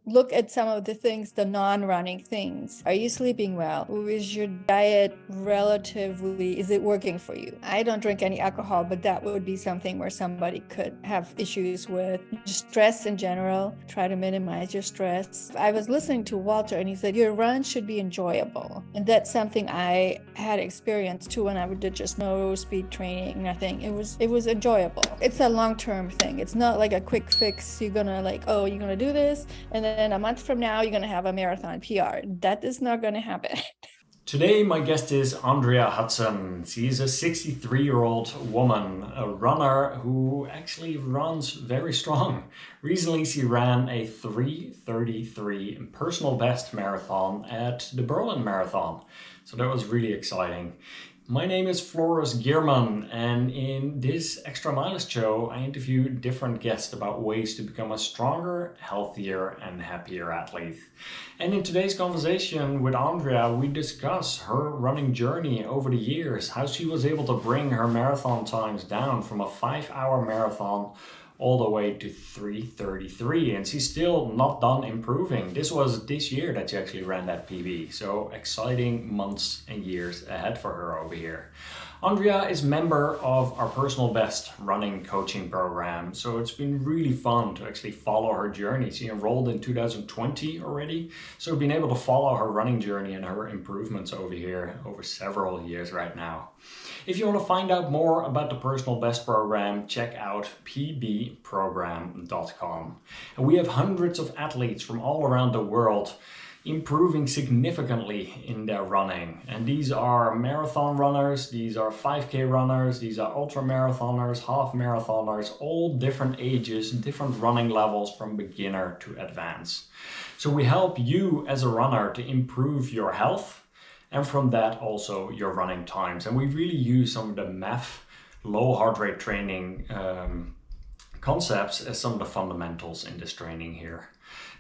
look at some of the things, the non-running things. Are you sleeping well? Is your diet relatively, is it working for you? I don't drink any alcohol, but that would be something where somebody could have issues with. Just stress in general, try to minimize your stress. I was listening to Walter and he said, your run should be enjoyable. And that's something I had experienced too when I did just no speed training, nothing. It was enjoyable. It's a long-term thing. It's not like a quick fix. You're gonna like, oh, you're gonna do this, and then a month from now, you're gonna have a marathon PR. That is not gonna happen. Today, my guest is Andrea Hudson. She's a 63-year-old woman, a runner who actually runs very strong. Recently, she ran a 3:33 personal best marathon at the Berlin Marathon. So that was really exciting. My name is Floris Gierman, and in this Extra Mileage show, I interview different guests about ways to become a stronger, healthier, and happier athlete. And in today's conversation with Andrea, we discuss her running journey over the years, how she was able to bring her marathon times down from a 5-hour marathon all the way to 3:33, and she's still not done improving. This was this year that she actually ran that PB, so exciting months and years ahead for her over here. Andrea is member of our personal best running coaching program, so it's been really fun to actually follow her journey. She enrolled in 2020 already, so we've been able to follow her running journey and her improvements over here over several years right now. If you want to find out more about the Personal Best program, check out pbprogram.com. And we have hundreds of athletes from all around the world improving significantly in their running. And these are marathon runners, these are 5K runners, these are ultra marathoners, half marathoners, all different ages, different running levels from beginner to advanced. So we help you as a runner to improve your health, and from that also your running times. And we really use some of the MEF, low heart rate training concepts as some of the fundamentals in this training here.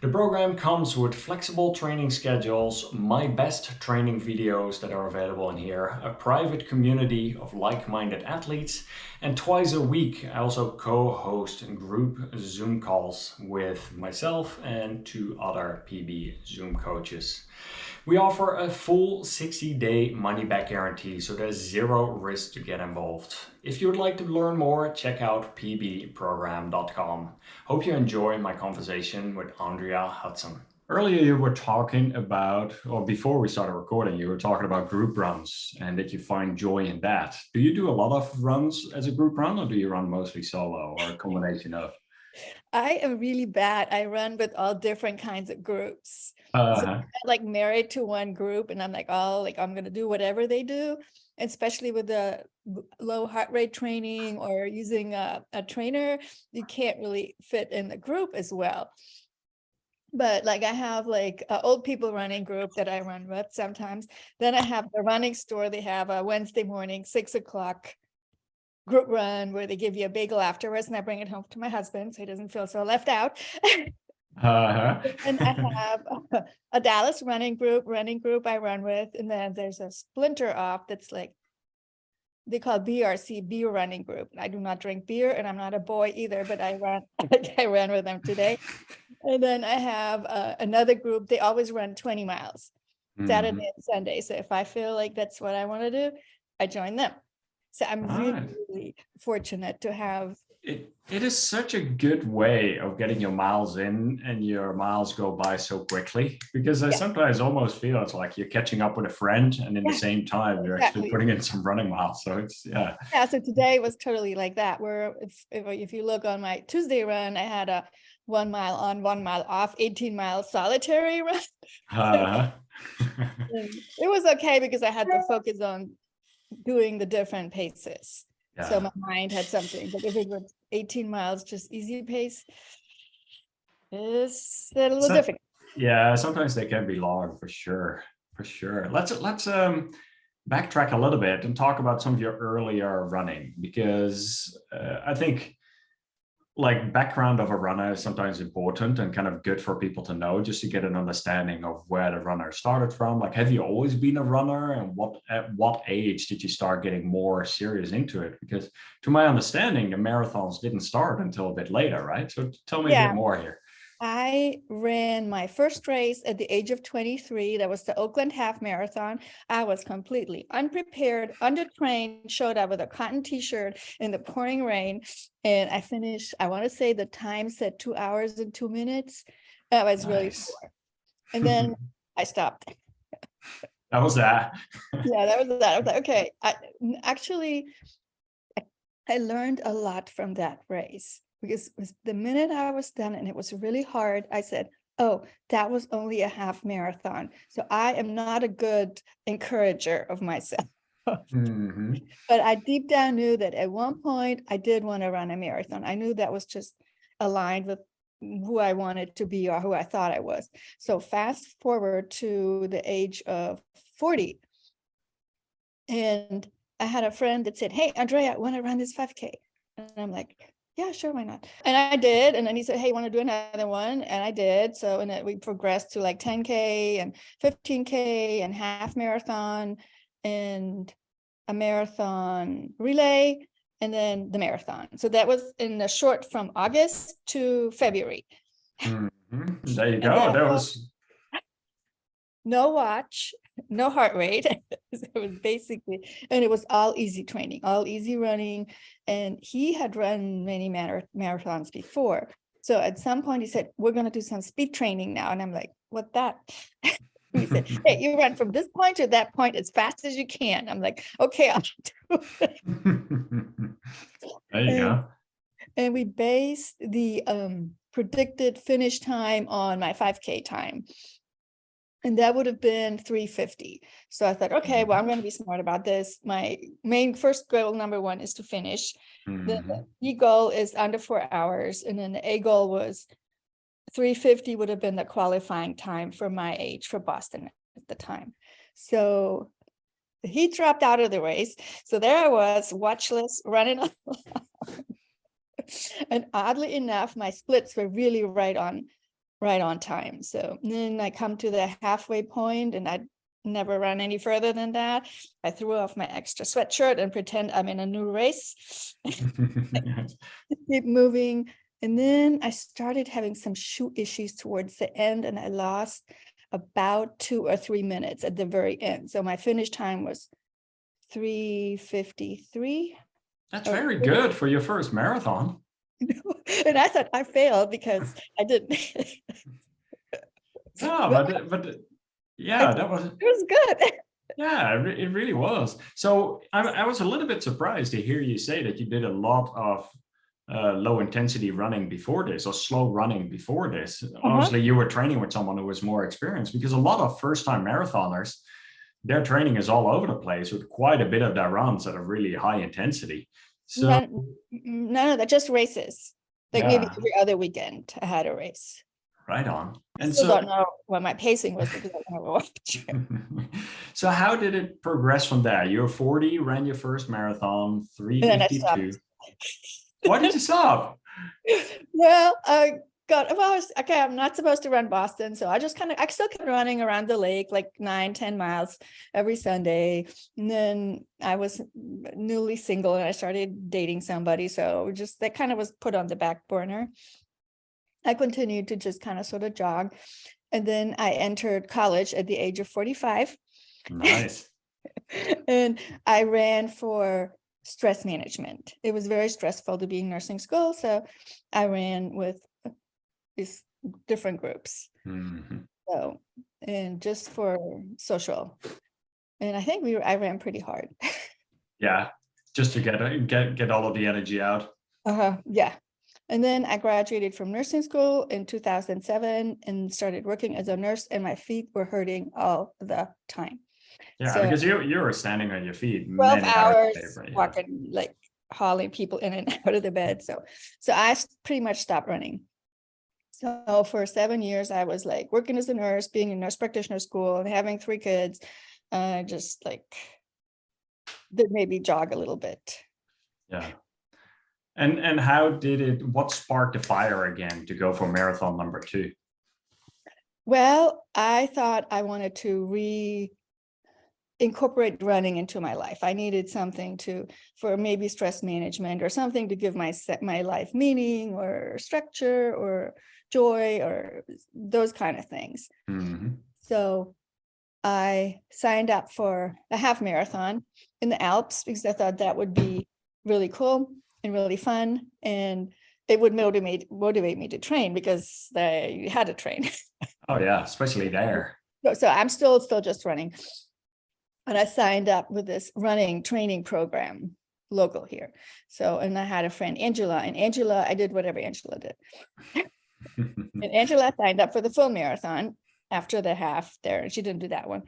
The program comes with flexible training schedules, my best training videos that are available in here, a private community of like-minded athletes, and twice a week I also co-host group Zoom calls with myself and 2 other PB Zoom coaches. We offer a full 60-day money-back guarantee, so there's zero risk to get involved. If you would like to learn more, check out pbprogram.com. Hope you enjoy my conversation with Andrea Hudson. Earlier you were talking about, or before we started recording, you were talking about group runs and that you find joy in that. Do you do a lot of runs as a group run, or do you run mostly solo, or a combination of? I am really bad. I run with all different kinds of groups. So I'm like married to one group, and I'm like, oh, like I'm gonna do whatever they do, especially with the low heart rate training or using a trainer. You can't really fit in the group as well. But like I have like an old people running group that I run with sometimes. Then I have the running store. They have a Wednesday morning, 6 o'clock group run where they give you a bagel afterwards, and I bring it home to my husband so he doesn't feel so left out. And I have a Dallas running group I run with, and then there's a splinter off that's like they call BRC, beer running group. I do not drink beer, and I'm not a boy either, but I ran with them today. And then I have another group. They always run 20 miles, Saturday and Sunday. So if I feel like that's what I want to do, I join them. So I'm really fortunate to have. It is such a good way of getting your miles in, and your miles go by so quickly, because I sometimes almost feel it's like you're catching up with a friend, and in the same time you're actually putting in some running miles. So it's so today was totally like that, where if you look on my Tuesday run, I had a 1 mile on, 1 mile off, 18-mile solitary run. It was okay because I had to focus on doing the different paces. So my mind had something, but if it was 18 miles, just easy pace, it's a little different. Yeah, sometimes they can be long for sure. Let's backtrack a little bit and talk about some of your earlier running, because I think like background of a runner is sometimes important and kind of good for people to know, just to get an understanding of where the runner started from. Like, have you always been a runner, and at what age did you start getting more serious into it? Because to my understanding, the marathons didn't start until a bit later, right? So tell me a bit more here. I ran my first race at the age of 23. That was the Oakland Half Marathon. I was completely unprepared, undertrained, showed up with a cotton t-shirt in the pouring rain. And I finished, I want to say the time said 2 hours and 2 minutes. That was really Nice. poor. And then I stopped. That was that. Yeah, that was that. I was like, okay, actually, I learned a lot from that race because the minute I was done and it was really hard, I said, oh, that was only a half marathon. So I am not a good encourager of myself. Mm-hmm. But I deep down knew that at one point I did want to run a marathon. I knew that was just aligned with who I wanted to be or who I thought I was. So fast forward to the age of 40. And I had a friend that said, hey, Andrea, I want to run this 5K. And I'm like, yeah, sure, why not? And I did. And then he said, hey, you want to do another one? And I did. So, and then we progressed to like 10K and 15K and half marathon and a marathon relay, and then the marathon. So that was in the short from August to February. Mm-hmm. There you go. That was no watch, no heart rate. It was basically, and it was all easy training, all easy running. And he had run many marathons before. So at some point he said, we're going to do some speed training now. And I'm like, what that? He said, hey, you run from this point to that point as fast as you can. I'm like, okay, I'll do it. There you go. And we based the predicted finish time on my 5K time. And that would have been 3:50. So I thought, okay, well, I'm going to be smart about this. My main first goal, number one, is to finish. The B goal is under 4 hours. And then the A goal was 3:50 would have been the qualifying time for my age for Boston at the time. So he dropped out of the race. So there I was, watchless, running along. And oddly enough, my splits were really right on time. So then I come to the halfway point and I never run any further than that. I threw off my extra sweatshirt and pretend I'm in a new race. Keep moving. And then I started having some shoe issues towards the end and I lost about 2 or 3 minutes at the very end. So my finish time was 3:53. That's very good for your first marathon. And I thought I failed because I didn't. No, but yeah, that was. It was good. Yeah, it really was. So I was a little bit surprised to hear you say that you did a lot of low intensity running before this or slow running before this. Obviously, you were training with someone who was more experienced because a lot of first time marathoners, their training is all over the place with quite a bit of their runs at a really high intensity. So none of that, just races. Like maybe every other weekend I had a race. Right on. And I still don't know what my pacing was because I never watched it. So how did it progress from there? You were 40, ran your first marathon, 3:52. Why did you stop? Well, I'm not supposed to run Boston. So I still kept running around the lake, like 9-10 miles every Sunday. And then I was newly single and I started dating somebody. So that kind of was put on the back burner. I continued to just kind of sort of jog. And then I entered college at the age of 45. Nice. And I ran for stress management. It was very stressful to be in nursing school. So I ran with these different groups. So, and just for social. And I think I ran pretty hard. Yeah. Just to get all of the energy out. Yeah. And then I graduated from nursing school in 2007 and started working as a nurse, and my feet were hurting all the time. Yeah, so, because you were standing on your feet 12 hours walking, like hauling people in and out of the bed. So I pretty much stopped running. So for 7 years, I was like working as a nurse, being in nurse practitioner school and having 3 kids. Just like that made me jog a little bit. Yeah. And what sparked the fire again to go for marathon number 2? Well, I thought I wanted to incorporate running into my life. I needed something for maybe stress management or something to give my life meaning or structure or joy or those kind of things. Mm-hmm. So I signed up for a half marathon in the Alps because I thought that would be really cool and really fun. And it would motivate me to train because you had to train. Oh yeah, especially there. So I'm still just running. And I signed up with this running training program local here. So, and I had a friend, Angela, and I did whatever Angela did. And Angela signed up for the full marathon after the half there, and she didn't do that one.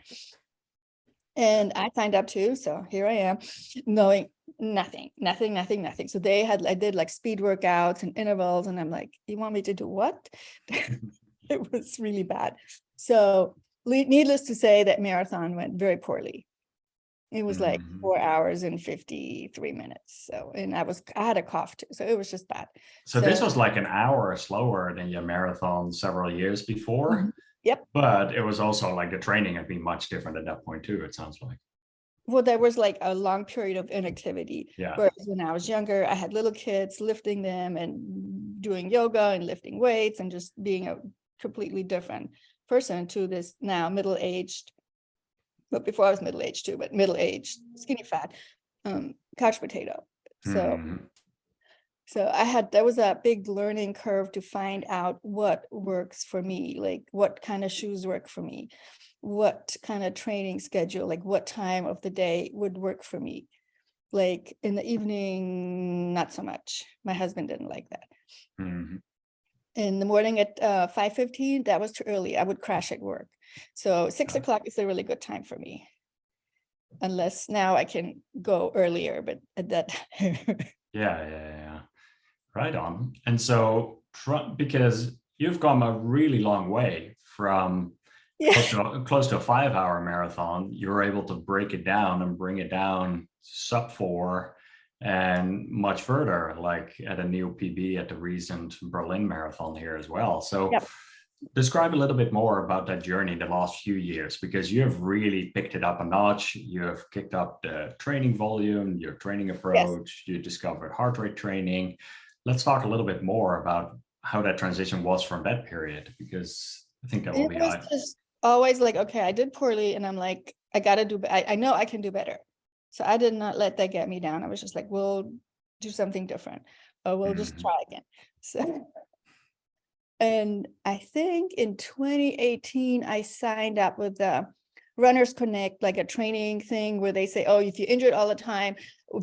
And I signed up too. So here I am, knowing nothing. So I did like speed workouts and intervals. And I'm like, you want me to do what? It was really bad. So needless to say, that marathon went very poorly. It was like 4 hours and 53 minutes. So, and I had a cough too. So it was just bad. So this was like an hour slower than your marathon several years before. Yep. But it was also like the training had been much different at that point too, it sounds like. Well, there was like a long period of inactivity. Yeah. Whereas when I was younger, I had little kids, lifting them and doing yoga and lifting weights and just being a completely different person to this now middle-aged, but before I was middle-aged too, but middle-aged, skinny fat, couch potato. So there was a big learning curve to find out what works for me, like what kind of shoes work for me, what kind of training schedule, like what time of the day would work for me. Like in the evening, not so much. My husband didn't like that. In the morning at 5:15, that was too early. I would crash at work. So 6 o'clock is a really good time for me. Unless now I can go earlier, but at that Yeah. Right on. And so, because you've come a really long way from close to a 5-hour marathon, you're able to break it down and bring it down sub 4 and much further, like at a new PB at the recent Berlin Marathon here as well. So describe a little bit more about that journey the last few years, because you have really picked it up a notch. You have kicked up the training volume, your training approach, you discovered heart rate training. Let's talk a little bit more about how that transition was from that period, because I think that will be just always like, okay, I did poorly and I'm like, I know I can do better. So I did not let that get me down. I was just like, we'll do something different, or we'll just try again. So, and I think in 2018, I signed up with the Runners Connect, like a training thing where they say, oh, if you're injured all the time,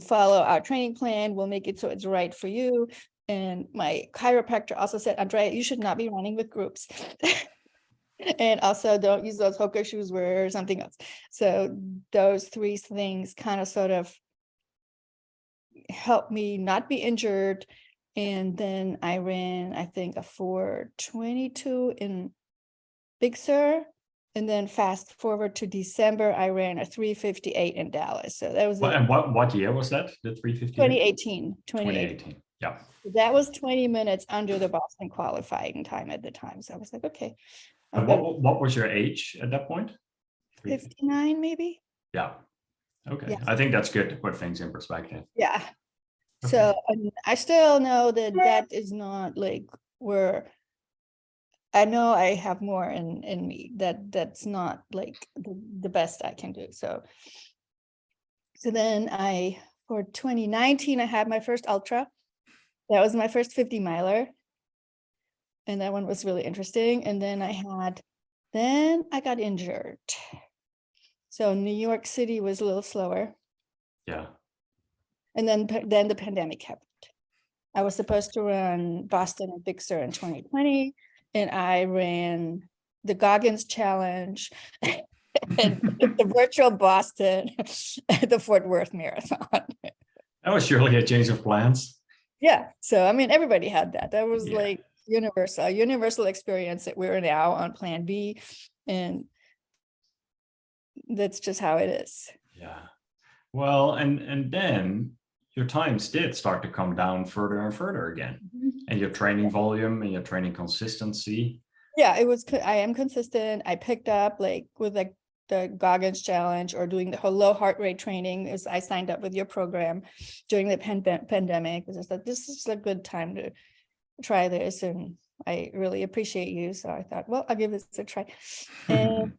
follow our training plan. We'll make it so it's right for you. And my chiropractor also said, Andrea, you should not be running with groups. And also don't use those Hoka shoes, wear something else. So those 3 things kind of sort of helped me not be injured. And then I ran, I think, a 4:22 in Big Sur. And then fast forward to December, I ran a 3:58 in Dallas. So that was and what year was that? The 3:58? 2018. 2018. Yeah. That was 20 minutes under the Boston qualifying time at the time. So I was like, okay. And what was your age at that point? 59 maybe. Yeah. Okay. Yeah. I think that's good to put things in perspective. Yeah. Okay. So I still know that is not like where I know I have more in me, that's not like the best I can do. So then for 2019, I had my first ultra. That was my first 50 miler. And that one was really interesting. And then I got injured. So New York City was a little slower. Yeah. And then the pandemic happened. I was supposed to run Boston and Big Sur in 2020, and I ran the Goggins Challenge and the virtual Boston, the Fort Worth Marathon. That was surely a change of plans. Yeah. So, I mean, everybody had that. That was like universal experience that we're now on plan B. And that's just how it is. Yeah. Well, and then your times did start to come down further and further again. And your training volume and your training consistency. Yeah, I am consistent. I picked up like with like the Goggins challenge or doing the whole low heart rate training, is I signed up with your program during the pandemic. I thought this is a good time to try this, and I really appreciate you. So I thought, well, I'll give this a try. And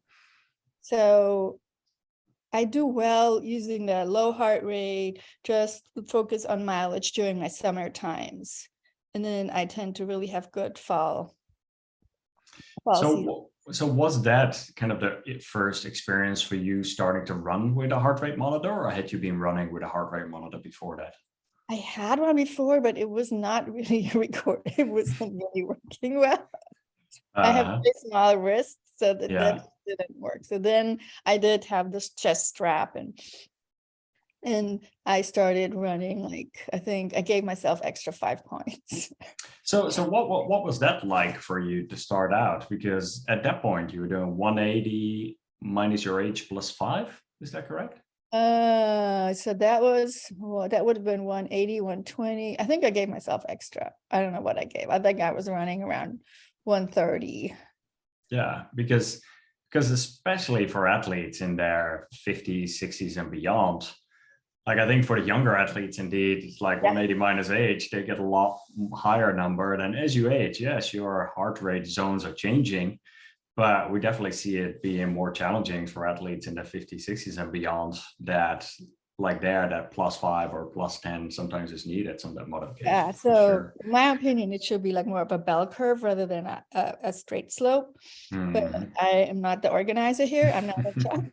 so I do well using the low heart rate, just focus on mileage during my summer times. And then I tend to really have good fall season. So was that kind of the first experience for you starting to run with a heart rate monitor, or had you been running with a heart rate monitor before that? I had one before, but it was not really recorded. It wasn't really working well. I have very small wrists, so that didn't work. So then I did have this chest strap, and I started running, like, I think I gave myself extra 5 points. So what was that like for you to start out? Because at that point you were doing 180 minus your age plus 5. Is that correct? So that would have been 180, 120. I think I gave myself extra. I don't know what I gave. I think I was running around 130. Yeah, because especially for athletes in their 50s, 60s and beyond, like I think for the younger athletes, indeed, it's like 180 minus age, they get a lot higher number. And as you age, yes, your heart rate zones are changing, but we definitely see it being more challenging for athletes in the 50s, 60s and beyond, that like that +5 or +10 sometimes is needed, some of that modification. Yeah, so in my opinion, it should be like more of a bell curve rather than a straight slope. But I am not the organizer here. I'm not a judge.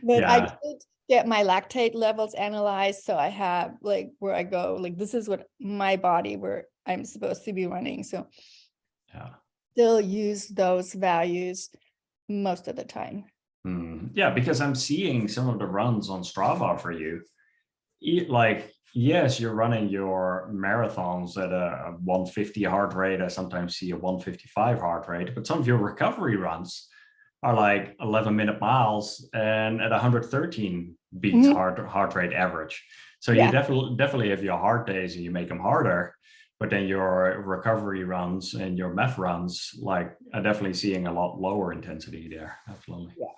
But I did get my lactate levels analyzed, so I have like where I go, like this is what my body where I'm supposed to be running. So still use those values most of the time. Yeah, because I'm seeing some of the runs on Strava for you. Like, yes, you're running your marathons at a 150 heart rate. I sometimes see a 155 heart rate, but some of your recovery runs are like 11-minute miles and at 113 beats heart rate average. So you definitely have your hard days and you make them harder, but then your recovery runs and your MEF runs, like, I'm definitely seeing a lot lower intensity there. Absolutely. Yeah.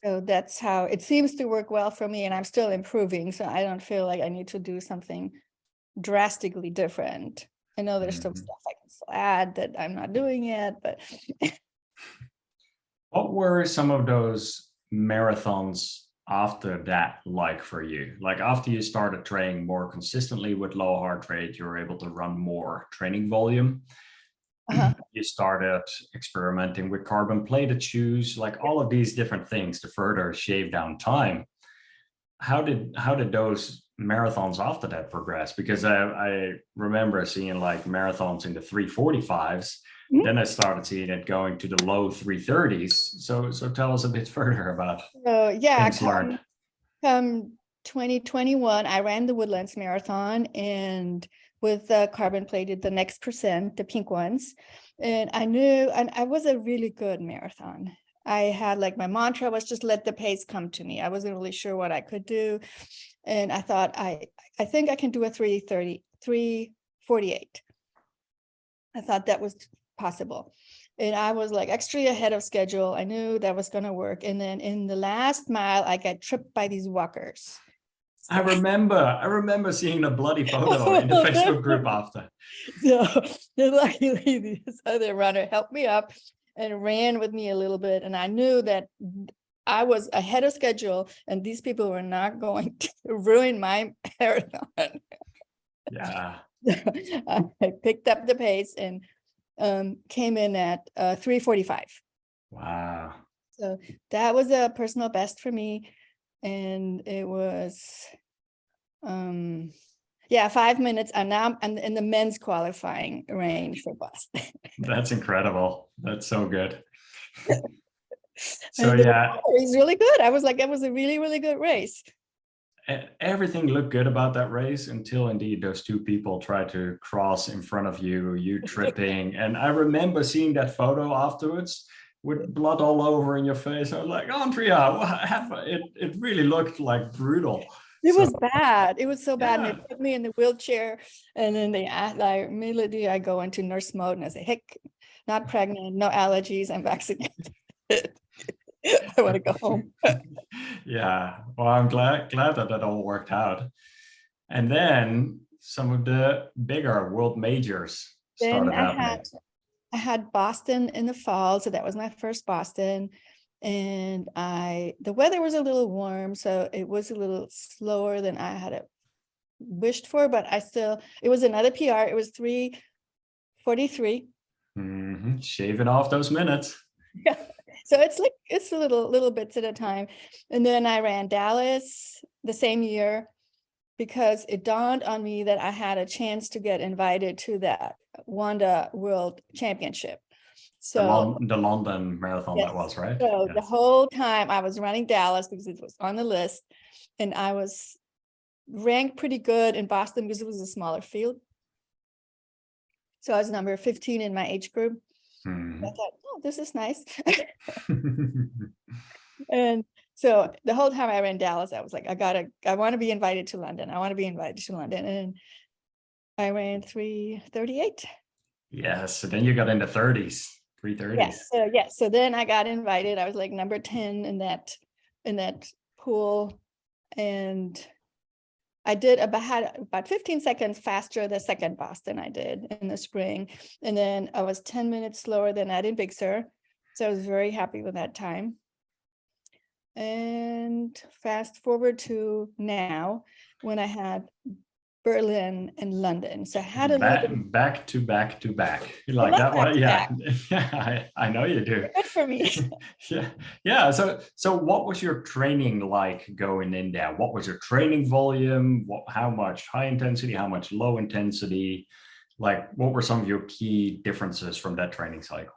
So that's how it seems to work well for me, and I'm still improving. So I don't feel like I need to do something drastically different. I know there's some stuff I can still add that I'm not doing yet, but. What were some of those marathons after that like for you? Like after you started training more consistently with low heart rate, you were able to run more training volume. You started experimenting with carbon plated shoes, like all of these different things to further shave down time. How did those marathons after that progress? Because I remember seeing like marathons in the 345s. Then I started seeing it going to the low 330s. So tell us a bit further about things learned. 2021, I ran the Woodlands Marathon, and with the carbon plated, the next percent, the pink ones. And I knew, and I was a really good marathon. I had like my mantra was just let the pace come to me. I wasn't really sure what I could do. And I thought, I think I can do a 3:48. I thought that was possible. And I was like extra ahead of schedule. I knew that was going to work. And then in the last mile, I got tripped by these walkers. I remember seeing a bloody photo in the Facebook group after. So luckily this other runner helped me up and ran with me a little bit. And I knew that I was ahead of schedule and these people were not going to ruin my marathon. Yeah. I picked up the pace and came in at 3:45. Wow. So that was a personal best for me. And it was 5 minutes, and now I'm in the men's qualifying range for Boston. That's incredible. That's so good. So it's really good. I was like, it was a really, really good race. Everything looked good about that race until indeed those two people tried to cross in front of you tripping. And I remember seeing that photo afterwards with blood all over in your face. I was like, Andrea, what happened? It really looked like brutal. It was bad. It was so bad. And they put me in the wheelchair, and then they asked, immediately I go into nurse mode and I say, heck, not pregnant, no allergies, I'm vaccinated. I want to go home. Yeah, well, I'm glad that all worked out. And then some of the bigger world majors Then started happening. I had Boston in the fall, so that was my first Boston. And the weather was a little warm, so it was a little slower than I had wished for, but it was another PR. It was 3:43. Shaving off those minutes. Yeah. So it's a little bits at a time. And then I ran Dallas the same year because it dawned on me that I had a chance to get invited to that Wanda World Championship. So The London Marathon, yes. that was, right? So Yes. the whole time I was running Dallas because it was on the list, and I was ranked pretty good in Boston because it was a smaller field. So I was number 15 in my age group. I thought, oh, this is nice. And so the whole time I ran Dallas, I was like, I want to be invited to London. I want to be invited to London. And I ran 3:38. Yes, so then you got into 30s, 3:30s. Yes. So then I got invited. I was like number 10 in that pool. And I had about 15 seconds faster the second Boston I did in the spring. And then I was 10 minutes slower than that in Big Sur. So I was very happy with that time. And fast forward to now when I had Berlin and London. So I had a little bit back to back to back. You like that one? Yeah. Yeah, I know you do. Good for me. Yeah. So what was your training like going in there? What was your training volume? How much high intensity, how much low intensity? Like, what were some of your key differences from that training cycle?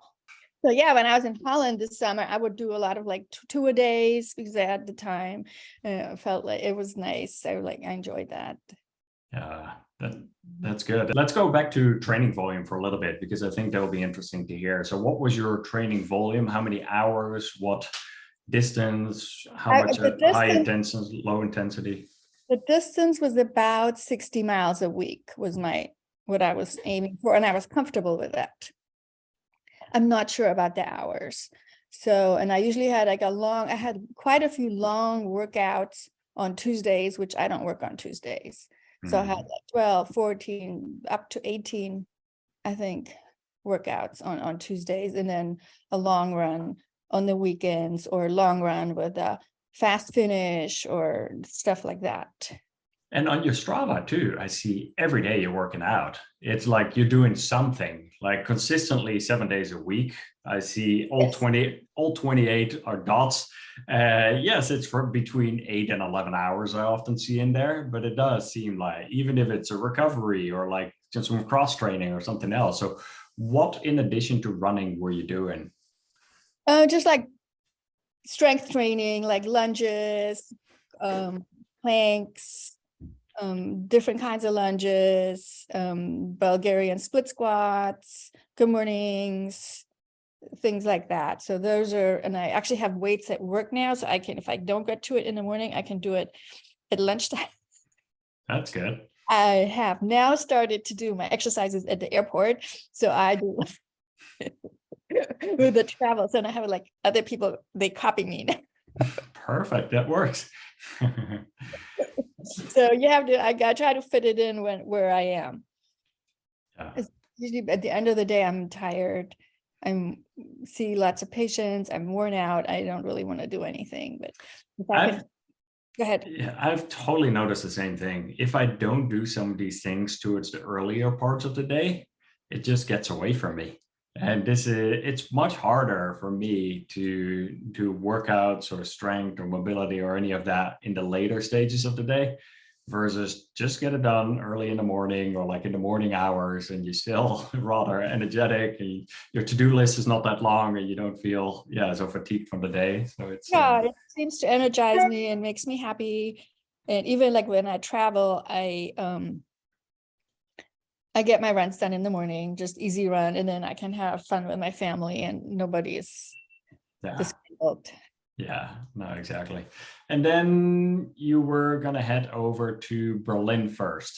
So yeah, when I was in Holland this summer, I would do a lot of like two-a-days because I had the time. I felt like it was nice. I enjoyed that. Yeah, that's good. Let's go back to training volume for a little bit, because I think that will be interesting to hear. So what was your training volume? How many hours? What distance? How much high intensity, low intensity? The distance was about 60 miles a week was what I was aiming for, and I was comfortable with that. I'm not sure about the hours. So, and I usually had I had quite a few long workouts on Tuesdays, which I don't work on Tuesdays. So I had like 12, 14, up to 18, I think, workouts on Tuesdays, and then a long run on the weekends, or long run with a fast finish or stuff like that. And on your Strava too, I see every day you're working out. It's like you're doing something like consistently 7 days a week. I see all 28 are dots. Yes, it's for between 8 and 11 hours I often see in there, but it does seem like, even if it's a recovery or like just some cross training or something else. So what, in addition to running, were you doing? Just like strength training, like lunges, planks, different kinds of lunges, Bulgarian split squats, good mornings, things like that. So those are, and I actually have weights at work now, so I can, if I don't get to it in the morning, I can do it at lunchtime. That's good. I have now started to do my exercises at the airport, so I do with the travel. So I have like other people, they copy me now. Perfect, that works. So you have to, I try to fit it in where I am. Yeah. Usually at the end of the day, I'm tired. See lots of patients. I'm worn out. I don't really want to do anything, but if I can, go ahead. Yeah, I've totally noticed the same thing. If I don't do some of these things towards the earlier parts of the day, it just gets away from me. And it's much harder for me to do workouts or strength or mobility or any of that in the later stages of the day, versus just get it done early in the morning or like in the morning hours, and you're still rather energetic, and your to-do list is not that long, and you don't feel so fatigued from the day. So it's it seems to energize me and makes me happy. And even like when I travel, I get my runs done in the morning, just easy run, and then I can have fun with my family and nobody is disabled. Yeah, no, exactly. And then you were gonna head over to Berlin first.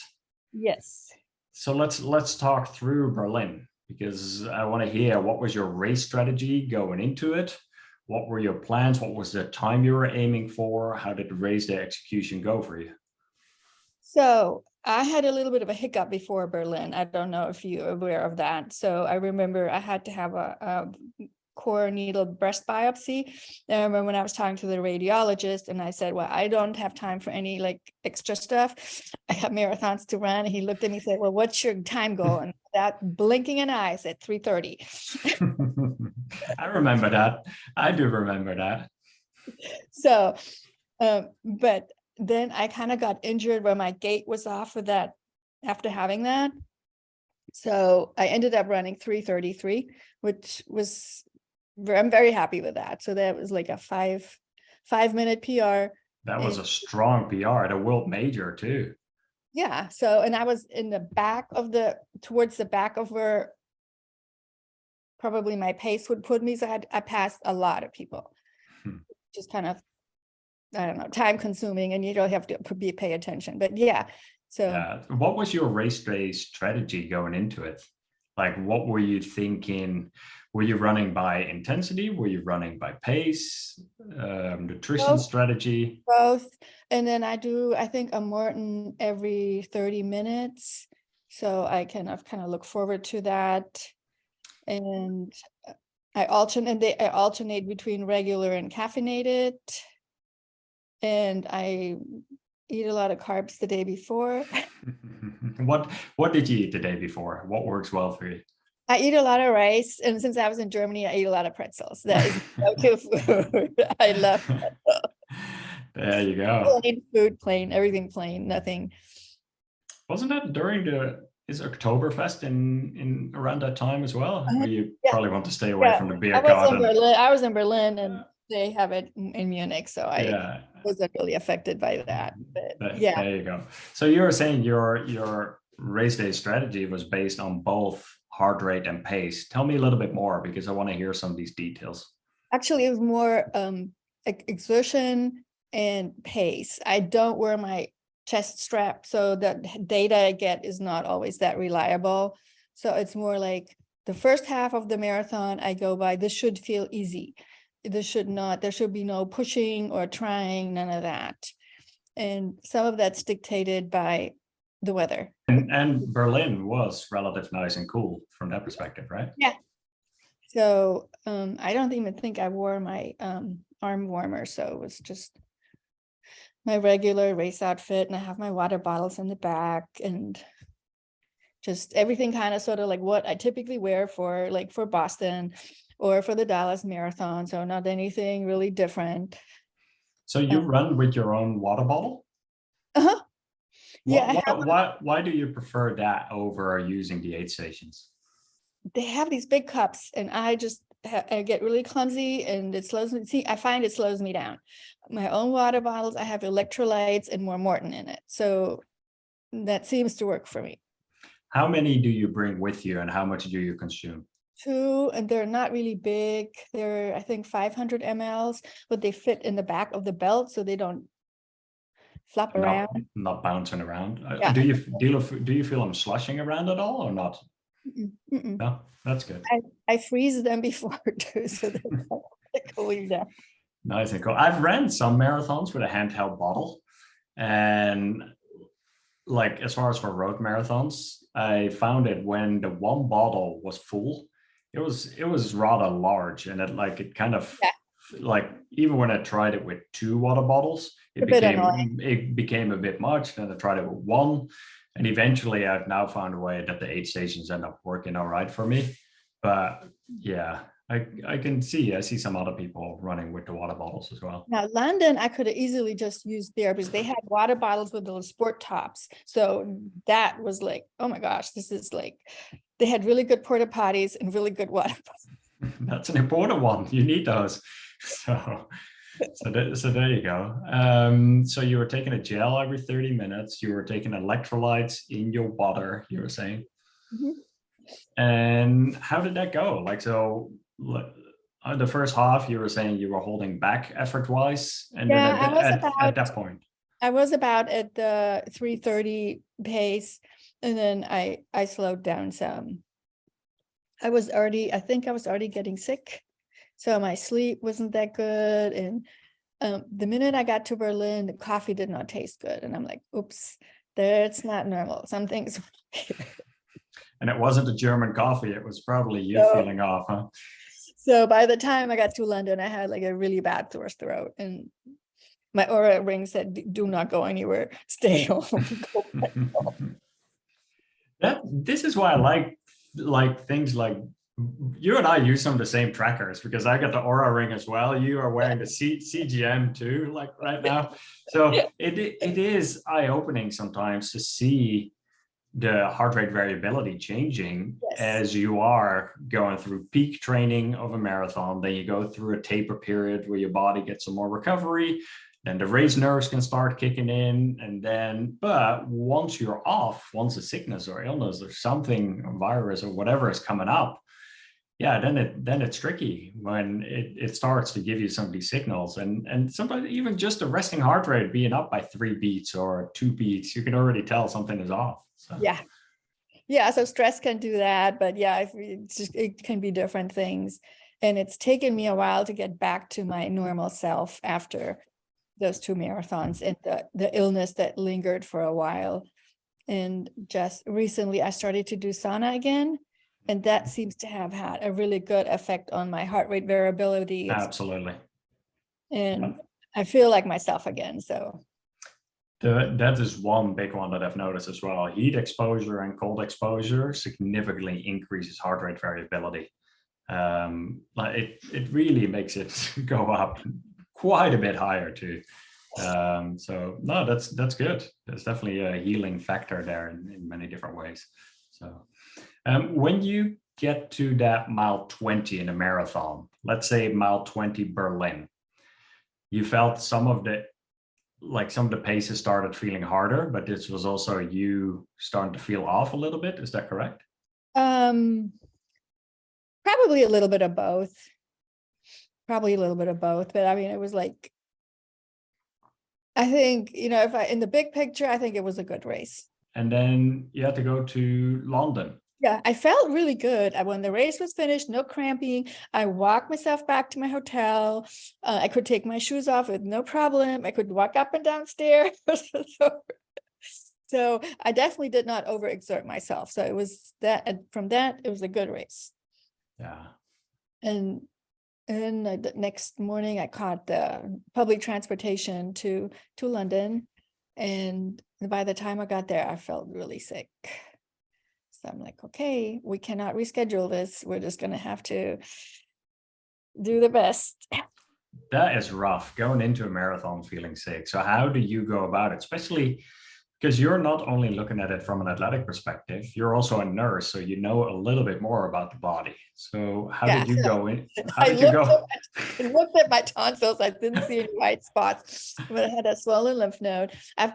Yes. So let's talk through Berlin, because I want to hear, what was your race strategy going into it? What were your plans? What was the time you were aiming for? How did the race day execution go for you? So I had a little bit of a hiccup before Berlin. I don't know if you're aware of that. So I remember I had to have a core needle breast biopsy. And I remember when I was talking to the radiologist and I said, well, I don't have time for any like extra stuff. I have marathons to run. And he looked at me and said, well, what's your time goal? And that blinking an eye said 3:30. I remember that. I do remember that. So, but then I kind of got injured where my gait was off with that after having that. So I ended up running 3:33, which was, I'm very happy with that. So that was like a 5-minute PR. That was a strong PR at a world major too. Yeah. So, and I was in the back of towards the back of where probably my pace would put me. So I passed a lot of people, just kind of, I don't know, time consuming, and you don't have to pay attention, but yeah. So what was your race day strategy going into it? Like, what were you thinking? Were you running by intensity? Were you running by pace, nutrition strategy? Both. And then I think a Morton every 30 minutes. So I kind of look forward to that. And I alternate between regular and caffeinated. And I eat a lot of carbs the day before. What did you eat the day before? What works well for you? I eat a lot of rice, and since I was in Germany, I eat a lot of pretzels. That is okay food. I love pretzels. There you go. Plain food, plain, everything plain, nothing. Wasn't that during is Oktoberfest in around that time as well? Where you probably want to stay away from the beer garden. I was in Berlin, and they have it in Munich, so I wasn't really affected by that. But yeah, there you go. So you were saying your race day strategy was based on both heart rate and pace. Tell me a little bit more, because I want to hear some of these details. Actually, it was more exertion and pace. I don't wear my chest strap, so the data I get is not always that reliable. So it's more like the first half of the marathon, I go by, this should feel easy. There should be no pushing or trying, none of that. And some of that's dictated by the weather. And Berlin was relatively nice and cool from that perspective, right? Yeah. So I don't even think I wore my arm warmer. So it was just my regular race outfit, and I have my water bottles in the back, and just everything kind of sort of like what I typically wear for Boston or for the Dallas Marathon. So not anything really different. So you run with your own water bottle? Uh-huh. Yeah. Why do you prefer that over using the aid stations? They have these big cups, and I get really clumsy, and it slows me. I find it slows me down. My own water bottles, I have electrolytes and more Morton in it. So that seems to work for me. How many do you bring with you, and how much do you consume? 2, and they're not really big. They're, I think, 500 mLs, but they fit in the back of the belt, so they don't flop around. Not bouncing around. Yeah. Do you feel them slushing around at all, or not? Mm-mm. No, that's good. I freeze them before too, so they're cooling down. Nice and cool. I've ran some marathons with a handheld bottle, and like as far as for road marathons, I found it when the one bottle was full, it was rather large, and it kind of like, even when I tried it with 2 water bottles, it became a bit much. Then I tried it with 1, and eventually I've now found a way that the aid stations end up working all right for me. But yeah, I see some other people running with the water bottles as well. Now, London, I could have easily just used there because they had water bottles with those sport tops. So that was like, oh my gosh, this is like, they had really good porta potties and really good water bottles. That's an important one. You need those. So there you go. So you were taking a gel every 30 minutes. You were taking electrolytes in your water, you were saying. Mm-hmm. And how did that go? Like, so the first half, you were saying you were holding back effort-wise, and then at that point, I was about at the 3:30 pace, and then I slowed down some. I think I was already getting sick, So my sleep wasn't that good. And the minute I got to Berlin, the coffee did not taste good. And I'm like, oops, that's not normal. Something's wrong here. And it wasn't a German coffee. It was probably you feeling off, huh? So by the time I got to London, I had like a really bad sore throat, and my Aura ring said, "Do not go anywhere. Stay home." This is why I like things like you and I use some of the same trackers, because I got the Aura ring as well. You are wearing the CGM too, like right now. So it is eye-opening sometimes to see the heart rate variability changing as you are going through peak training of a marathon. Then you go through a taper period where your body gets some more recovery. Then the race nerves can start kicking in. And then, but once you're off, once a sickness or illness or something, a virus or whatever is coming up, yeah, then it's tricky when it starts to give you some of these signals. And sometimes even just the resting heart rate being up by 3 beats or 2 beats, you can already tell something is off. So. Yeah. So stress can do that, but yeah, it can be different things. And it's taken me a while to get back to my normal self after those 2 marathons and the illness that lingered for a while. And just recently I started to do sauna again. And that seems to have had a really good effect on my heart rate variability. Absolutely. And I feel like myself again. So that is one big one that I've noticed as well. Heat exposure and cold exposure significantly increases heart rate variability. It really makes it go up quite a bit higher too. So no, that's good. There's definitely a healing factor there in many different ways. So when you get to that mile 20 in a marathon, let's say mile 20 Berlin, you felt some of the paces started feeling harder, but this was also you starting to feel off a little bit. Is that correct? Probably a little bit of both. But I mean, it was like, I think, if in the big picture, I think it was a good race. And then you had to go to London. Yeah, I felt really good. When the race was finished, no cramping. I walked myself back to my hotel. I could take my shoes off with no problem. I could walk up and down stairs. So I definitely did not overexert myself. So it was that, and from that, it was a good race. Yeah. And the next morning I caught the public transportation to London. And by the time I got there, I felt really sick. So I'm like, okay, we cannot reschedule this. We're just going to have to do the best. That is rough, going into a marathon feeling sick. So how do you go about it? Especially because you're not only looking at it from an athletic perspective, you're also a nurse, so you know a little bit more about the body. So how did you go in? How did you go? I looked at my tonsils. I didn't see any white spots, but I had a swollen lymph node. I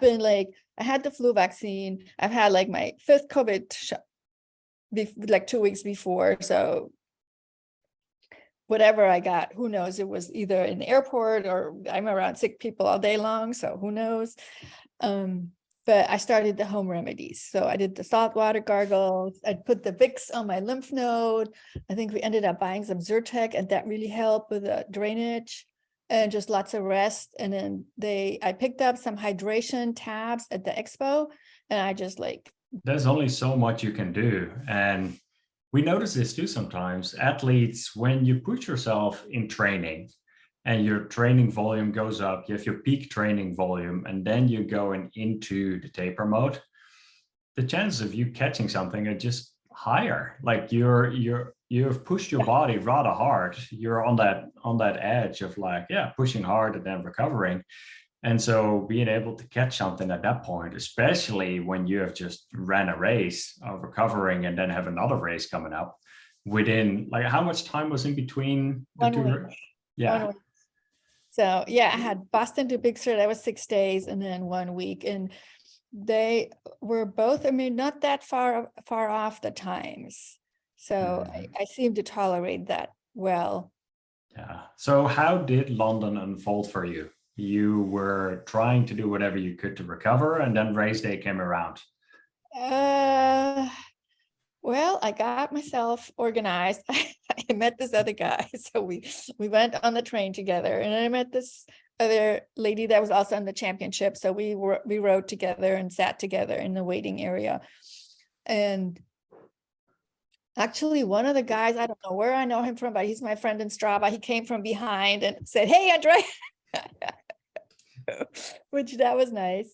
had the flu vaccine. I've had like my 5th COVID shot, like 2 weeks before. So whatever I got, who knows? It was either in the airport or I'm around sick people all day long. So who knows? But I started the home remedies. So I did the saltwater gargles. I put the Vicks on my lymph node. I think we ended up buying some Zyrtec, and that really helped with the drainage and just lots of rest. And then I picked up some hydration tabs at the expo, and I just there's only so much you can do. And we notice this too sometimes. Athletes, when you put yourself in training, and your training volume goes up, you have your peak training volume, and then you're going into the taper mode, the chances of you catching something are just higher. Like you've pushed your body rather hard. You're on that edge of pushing hard and then recovering. And so being able to catch something at that point, especially when you have just ran a race of recovering and then have another race coming up within, how much time was in between the 2 week. Yeah. 1 week. So yeah, I had Boston to Big Sur, that was 6 days, and then 1 week. And they were both, not that far off the times. So I seem to tolerate that well. Yeah. So how did London unfold for you? You were trying to do whatever you could to recover, and then race day came around. Well, I got myself organized. I met this other guy. So we went on the train together, and I met this other lady that was also in the championship. So we rode together and sat together in the waiting area. And actually, one of the guys, I don't know where I know him from, but he's my friend in Strava. He came from behind and said, "Hey, Andrea," which that was nice.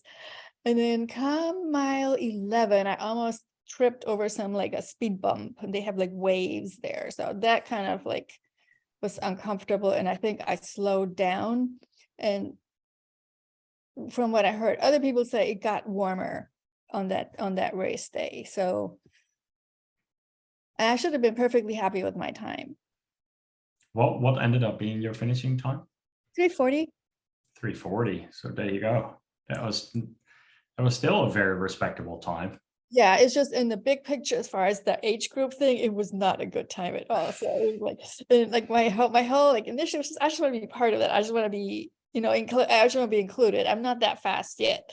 And then come mile 11, I almost tripped over some like a speed bump, and they have like waves there. So that kind of like was uncomfortable. And I think I slowed down. And from what I heard, other people say it got warmer on that race day. So I should have been perfectly happy with my time. What ended up being your finishing time? 3:40. 3:40. So there you go. That was still a very respectable time. Yeah, it's just in the big picture, as far as the age group thing, it was not a good time at all. So it was like my whole like initiative was just, I just want to be part of it. I just want to be, I just want to be included. I'm not that fast yet.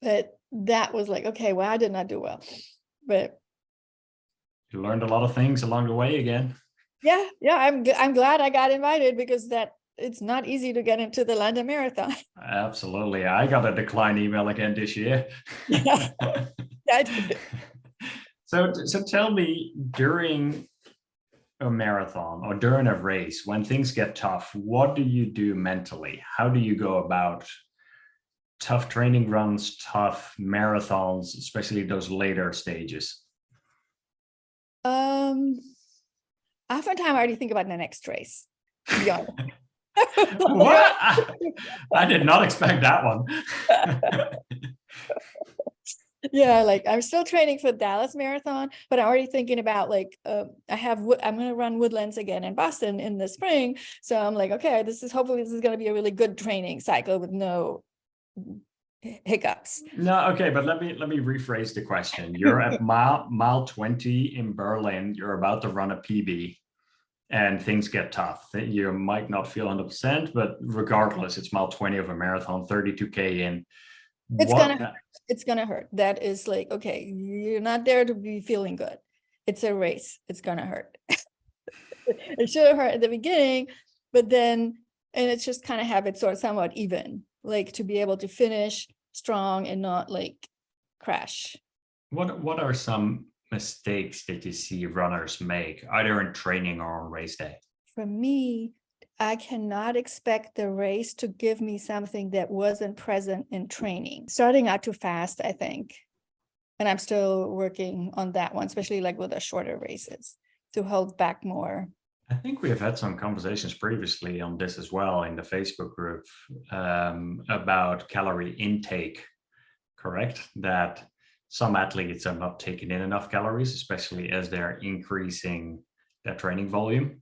But that was like, okay, well, I did not do well. But you learned a lot of things along the way again. Yeah, I'm glad I got invited, because it's not easy to get into the London Marathon. Absolutely. I got a decline email again this year. Yeah, I did. So tell me, during a marathon or during a race, when things get tough, what do you do mentally? How do you go about tough training runs, tough marathons, especially those later stages? Oftentimes I already think about the next race. Yeah. What? I did not expect that one. Yeah, like I'm still training for Dallas Marathon, but I'm already thinking about like I'm going to run Woodlands again in Boston in the spring. So I'm like, okay, hopefully this is going to be a really good training cycle with no hiccups. No, okay, but let me rephrase the question. You're at mile 20 in Berlin. You're about to run a PB, and things get tough. You might not feel 100%, but regardless, it's mile 20 of a marathon, 32K in. It's gonna hurt. That is like, okay, you're not there to be feeling good. It's a race. It's gonna hurt. It should have hurt at the beginning, but then, and it's just kind of have it sort of somewhat even, like to be able to finish strong and not like crash. What are some mistakes that you see runners make, either in training or on race day? For me, I cannot expect the race to give me something that wasn't present in training. Starting out too fast, I think. And I'm still working on that one, especially like with the shorter races, to hold back more. I think we have had some conversations previously on this as well in the Facebook group, about calorie intake, correct? That some athletes are not taking in enough calories, especially as they're increasing their training volume.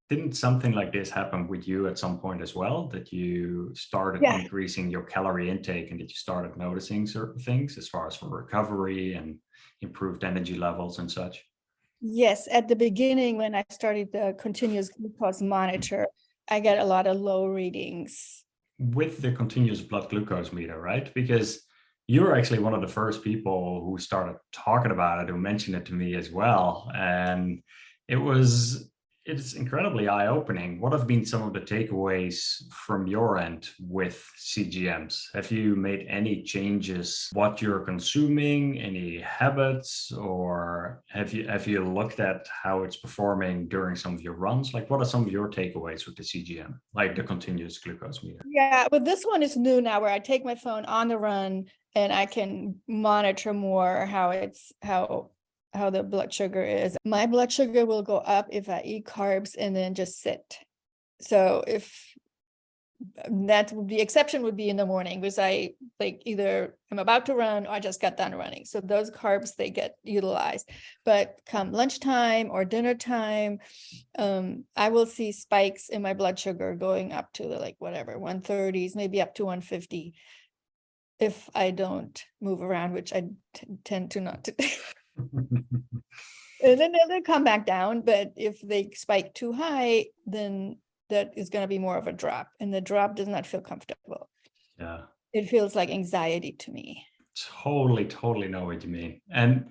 Didn't something like this happen with you at some point as well, that you started increasing your calorie intake and that you started noticing certain things as far as for recovery and improved energy levels and such? Yes, at the beginning, when I started the continuous glucose monitor, I get a lot of low readings. With the continuous blood glucose meter, right? Because you're actually one of the first people who started talking about it, who mentioned it to me as well. And it's incredibly eye-opening. What have been some of the takeaways from your end with CGMs? Have you made any changes, what you're consuming, any habits, or have you looked at how it's performing during some of your runs? Like, what are some of your takeaways with the CGM, like the continuous glucose meter? Yeah, but this one is new now, where I take my phone on the run and I can monitor more how the blood sugar is. My blood sugar will go up if I eat carbs and then just sit. So if the exception would be in the morning, because I like either I'm about to run or I just got done running. So those carbs, they get utilized. But come lunchtime or dinner time, I will see spikes in my blood sugar going up to the 130s, maybe up to 150. If I don't move around, which I tend to not to. And then they'll come back down. But if they spike too high, then that is going to be more of a drop. And the drop does not feel comfortable. Yeah. It feels like anxiety to me. Totally know what you mean. And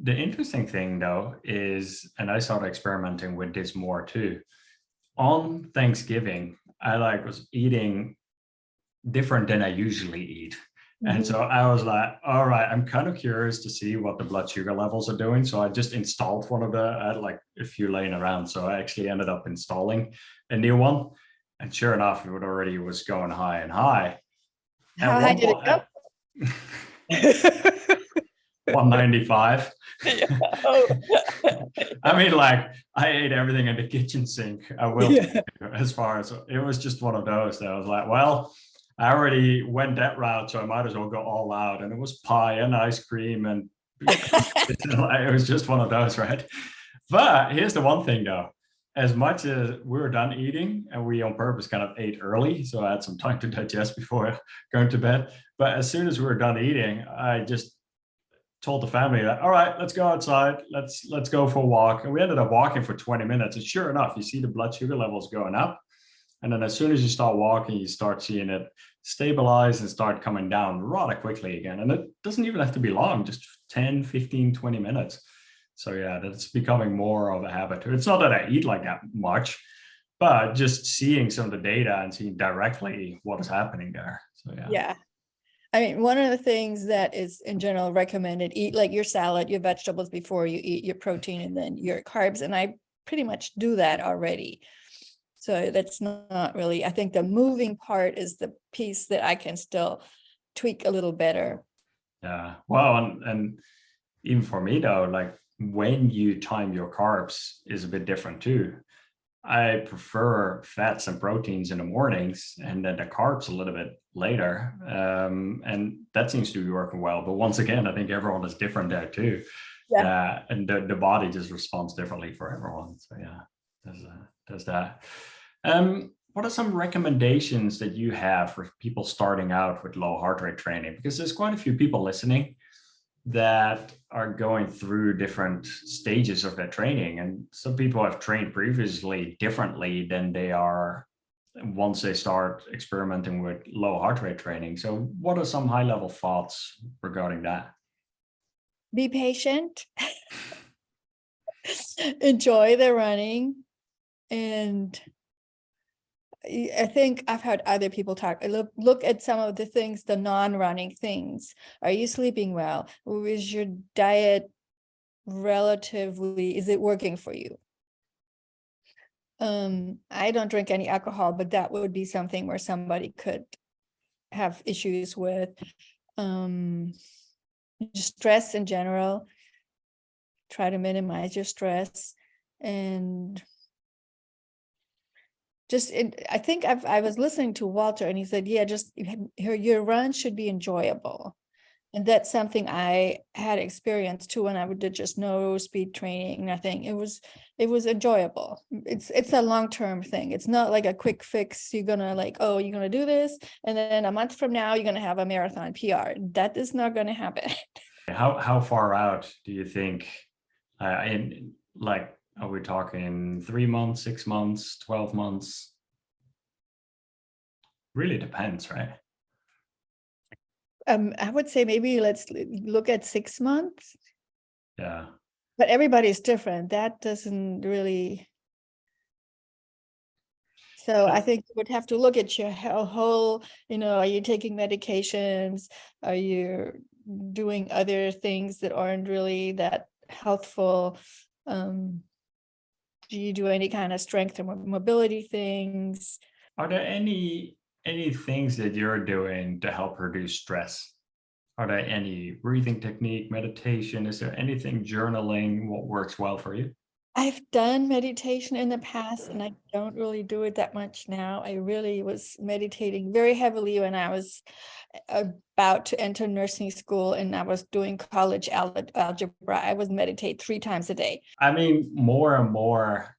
The interesting thing though is, and I started experimenting with this more too. On Thanksgiving, I was eating different than I usually eat. And so I was like, all right, I'm kind of curious to see what the blood sugar levels are doing. So I just installed one of I had like a few laying around. So I actually ended up installing a new one. And sure enough, it already was going high and high. How high did it go? 195. Yeah. Oh. I mean, I ate everything in the kitchen sink. I will, Yeah. as far as it was just one of those that I was like, well, I already went that route, so I might as well go all out. And it was pie and ice cream, and it was just one of those, right? But here's the one thing though. As much as we were done eating, and we on purpose kind of ate early, so I had some time to digest before going to bed. But as soon as we were done eating, I just told the family that, all right, let's go outside, let's go for a walk. And we ended up walking for 20 minutes. And sure enough, you see the blood sugar levels going up. And then as soon as you start walking, you start seeing it stabilize and start coming down rather quickly again. And it doesn't even have to be long, just 10, 15, 20 minutes. So yeah, that's becoming more of a habit. It's not that I eat like that much, but just seeing some of the data and seeing directly what is happening there. So yeah. Yeah. I mean, one of the things that is in general recommended, eat like your salad, your vegetables before you eat your protein and then your carbs. And I pretty much do that already. So that's not really, I think the moving part is the piece that I can still tweak a little better. Yeah. Well, and even for me though, when you time your carbs is a bit different too. I prefer fats and proteins in the mornings and then the carbs a little bit later. And that seems to be working well. But once again, I think everyone is different there too. Yeah. And the body just responds differently for everyone. So yeah, there's that. What are some recommendations that you have for people starting out with low heart rate training? Because there's quite a few people listening that are going through different stages of their training. And some people have trained previously differently than they are once they start experimenting with low heart rate training. So what are some high level thoughts regarding that? Be patient, enjoy the running. And I think I've heard other people talk, look at some of the things, the non-running things. Are you sleeping well? Is your diet relatively, is it working for you? I don't drink any alcohol, but that would be something where somebody could have issues with. Stress in general, try to minimize your stress. And I think I was listening to Walter and he said, yeah, just your run should be enjoyable. And that's something I had experienced too when I did just no speed training, nothing. It was enjoyable. It's a long-term thing. It's not like a quick fix. You're gonna you're gonna do this, and then a month from now you're gonna have a marathon PR. That is not gonna happen. How far out do you think? Are we talking 3 months, 6 months, 12 months? Really depends, right? I would say maybe let's look at 6 months. Yeah. But everybody's different. That doesn't really. So I think you would have to look at your whole, are you taking medications? Are you doing other things that aren't really that healthful? Do you do any kind of strength or mobility things? Are there any things that you're doing to help reduce stress? Are there any breathing technique, meditation? Is there anything, journaling, what works well for you? I've done meditation in the past and I don't really do it that much now. I really was meditating very heavily when I was about to enter nursing school and I was doing college algebra. I would meditate 3 times a day. I mean, more and more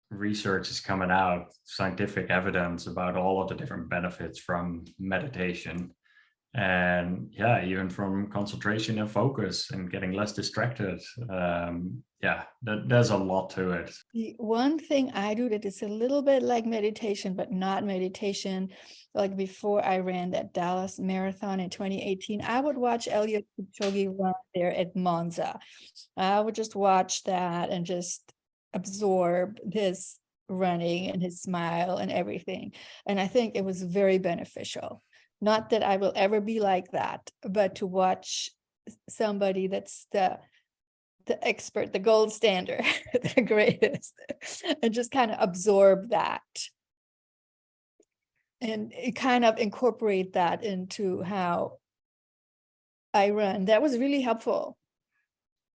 research is coming out, scientific evidence about all of the different benefits from meditation. And yeah, even from concentration and focus and getting less distracted. Yeah, there's a lot to it. The one thing I do that is a little bit like meditation, but not meditation, like before I ran that Dallas Marathon in 2018, I would watch Eliud Kipchoge run there at Monza. I would just watch that and just absorb his running and his smile and everything. And I think it was very beneficial. Not that I will ever be like that, but to watch somebody that's the expert, the gold standard, the greatest, and just kind of absorb that and kind of incorporate that into how I run. That was really helpful.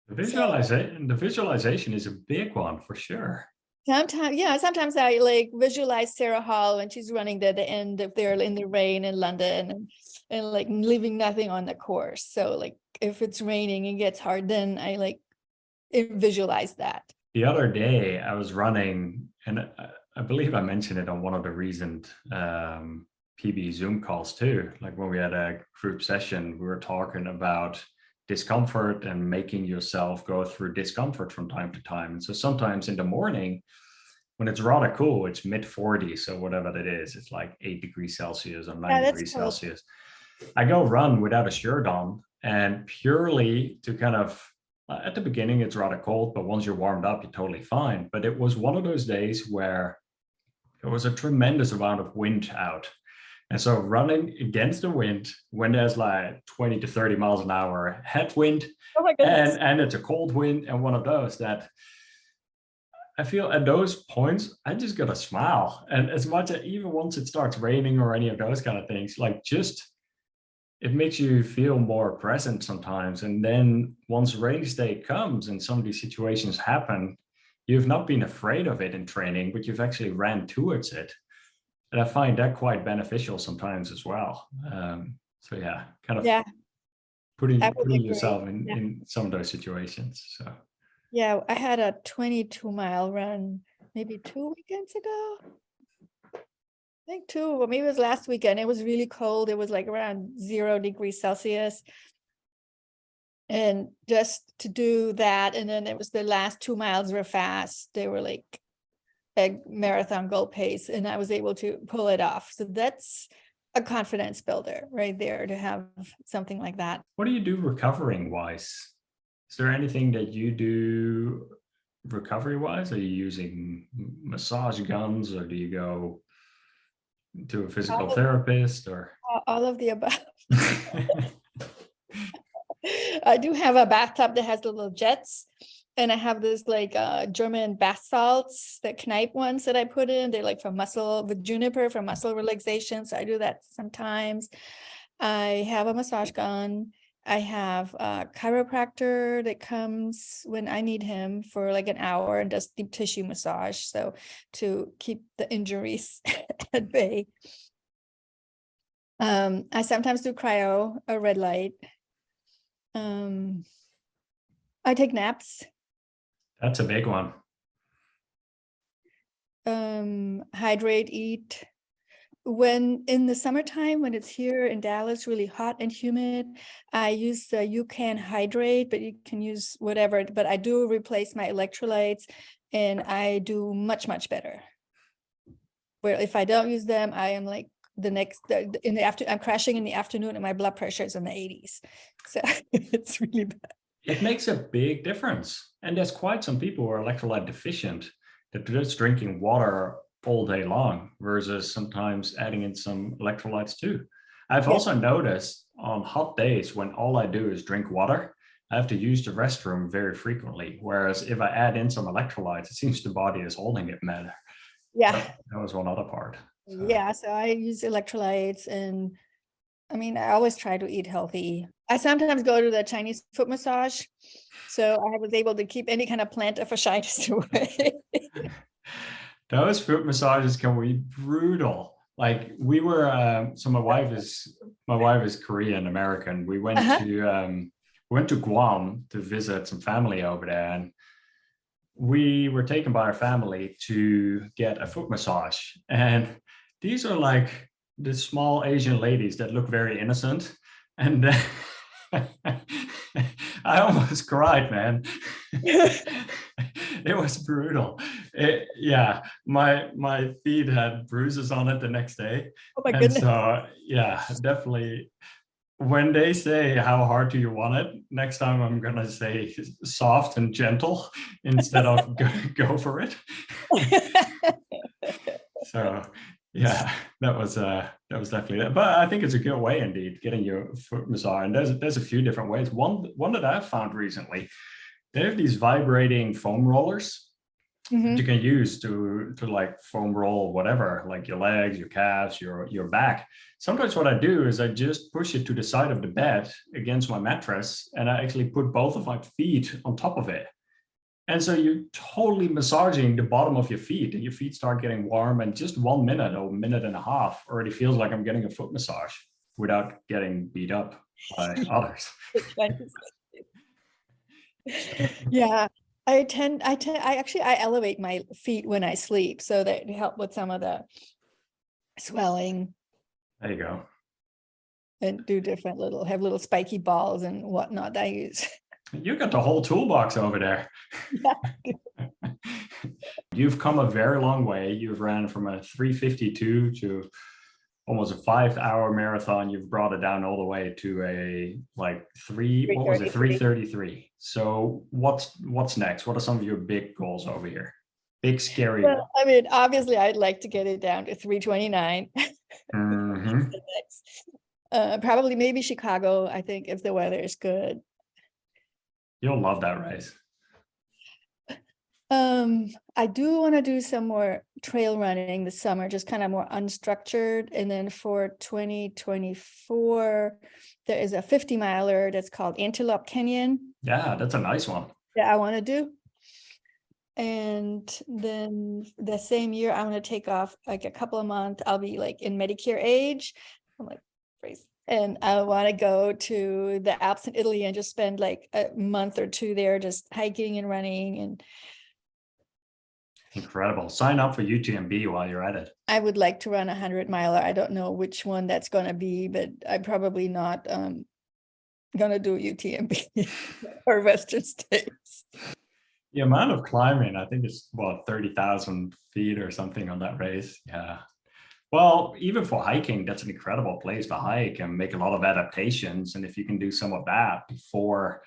The visualization is a big one for sure. Sometimes I like visualize Sarah Hall when she's running at the end if they're in the rain in London and like leaving nothing on the course. So like if it's raining and gets hard, then I like visualize that. The other day I was running, and I believe I mentioned it on one of the recent PB Zoom calls too. Like when we had a group session, we were talking about discomfort and making yourself go through discomfort from time to time. And so sometimes in the morning, when it's rather cool, it's mid 40s, so whatever it is, it's like 8 degrees Celsius or 9 degrees cool. Celsius. I go run without a shirt on, and purely to kind of, at the beginning, it's rather cold, but once you're warmed up, you're totally fine. But it was one of those days where there was a tremendous amount of wind out. And so running against the wind when there's like 20 to 30 miles an hour headwind, and it's a cold wind, and one of those that I feel at those points, I just got to smile. And as much as even once it starts raining or any of those kind of things, like just, it makes you feel more present sometimes. And then once rainy day comes and some of these situations happen, you've not been afraid of it in training, but you've actually ran towards it. And I find that quite beneficial sometimes as well. So yeah, kind of putting yourself in some of those situations. So yeah, I had a 22-mile run maybe 2 weekends ago. I think 2, or maybe it was last weekend. It was really cold. It was like around 0 degrees Celsius. And just to do that, and then it was the last 2 miles were fast. They were like a marathon goal pace, and I was able to pull it off. So that's a confidence builder right there, to have something like that. What do you do recovering wise? Is there anything that you do recovery wise? Are you using massage guns, or do you go to a physical therapist, or all of the above? I do have a bathtub that has the little jets. And I have this like German bath salts, the Kneipp ones that I put in. They're like for muscle, with juniper for muscle relaxation. So I do that sometimes. I have a massage gun. I have a chiropractor that comes when I need him for like an hour and does deep tissue massage. So to keep the injuries at bay. I sometimes do cryo, a red light. I take naps. That's a big one. Hydrate, eat. When in the summertime, when it's here in Dallas, really hot and humid, I use the You Can Hydrate, but you can use whatever. But I do replace my electrolytes, and I do much, much better. Where if I don't use them, I am like I'm crashing in the afternoon, and my blood pressure is in the 80s. So it's really bad. It makes a big difference. And there's quite some people who are electrolyte deficient that are just drinking water all day long versus sometimes adding in some electrolytes too. I've also noticed on hot days when all I do is drink water, I have to use the restroom very frequently. Whereas if I add in some electrolytes, it seems the body is holding it better. Yeah. That was one other part. So. Yeah, so I use electrolytes, and I mean, I always try to eat healthy. I sometimes go to the Chinese foot massage, so I was able to keep any kind of plantar fasciitis away. Those foot massages can be brutal. Like we were, so my wife is Korean American. We went to Guam to visit some family over there, and we were taken by our family to get a foot massage. And these are like the small Asian ladies that look very innocent. And I almost cried, man. It was brutal. Yeah, my feet had bruises on it the next day. Oh my And goodness. so, yeah, definitely when they say how hard do you want it, next time I'm gonna say soft and gentle instead of go for it. So yeah, that was definitely that. But I think it's a good way indeed, getting your foot massage. And there's a few different ways. One that I've found recently, they have these vibrating foam rollers that you can use to like foam roll whatever, like your legs, your calves, your back. Sometimes what I do is I just push it to the side of the bed against my mattress, and I actually put both of my feet on top of it. And so you're totally massaging the bottom of your feet, and your feet start getting warm. And just 1 minute or a minute and a half already feels like I'm getting a foot massage without getting beat up by others. Yeah, I elevate my feet when I sleep so that it help with some of the swelling, There you go. and do different have little spiky balls and whatnot I use. You got the whole toolbox over there. Yeah. You've come a very long way. You've ran from a 3:52 to almost a 5 hour marathon. You've brought it down all the way to a like what was it, 3:33. So what's next? What are some of your big goals over here? Big scary. Well, I mean, obviously I'd like to get it down to 3:29. Mm-hmm. Probably maybe Chicago, I think, if the weather is good. You'll love that race. I do want to do some more trail running this summer, just kind of more unstructured. And then for 2024, there is a 50-miler that's called Antelope Canyon. Yeah, that's a nice one. That I want to do. And then the same year, I'm going to take off like a couple of months. I'll be like in Medicare age. I'm like, praise. And I want to go to the Alps in Italy and just spend like a month or two there, just hiking and running. And incredible. Sign up for UTMB while you're at it. I would like to run 100-miler. I don't know which one that's going to be, but I'm probably not going to do UTMB or Western States. The amount of climbing, I think it's 30,000 feet or something on that race. Yeah. Well, even for hiking, that's an incredible place to hike and make a lot of adaptations. And if you can do some of that before